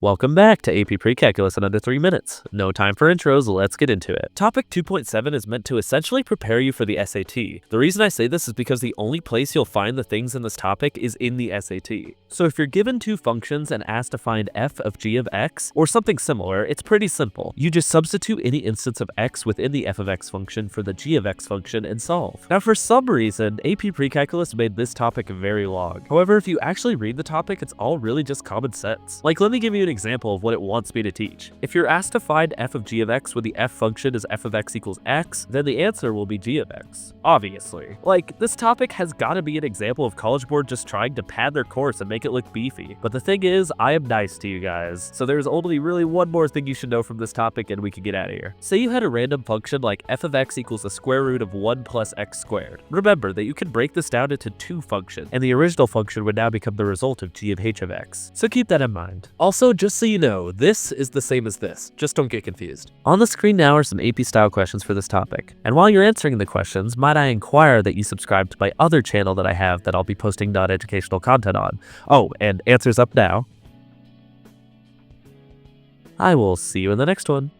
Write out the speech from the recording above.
Welcome back to AP Precalculus in under 3 minutes. No time for intros, let's get into it. Topic 2.7 is meant to essentially prepare you for the SAT. The reason I say this is because the only place you'll find the things in this topic is in the SAT. So if you're given two functions and asked to find f of g of x, or something similar, it's pretty simple. You just substitute any instance of x within the f of x function for the g of x function and solve. Now for some reason, AP Precalculus made this topic very long. However, if you actually read the topic, it's all really just common sense. Like, let me give you an example of what it wants me to teach. If you're asked to find f of g of x where the f function is f of x equals x, then the answer will be g of x. Obviously. Like, this topic has gotta be an example of College Board just trying to pad their course and make it look beefy. But the thing is, I am nice to you guys, so there's only really one more thing you should know from this topic and we can get out of here. Say you had a random function like f of x equals the square root of 1 plus x squared. Remember that you can break this down into two functions, and the original function would now become the result of g of h of x. So keep that in mind. Also, just so you know, this is the same as this. Just don't get confused. On the screen now are some AP style questions for this topic. And while you're answering the questions, might I inquire that you subscribe to my other channel that I have that I'll be posting non-educational content on. Oh, and answers up now. I will see you in the next one.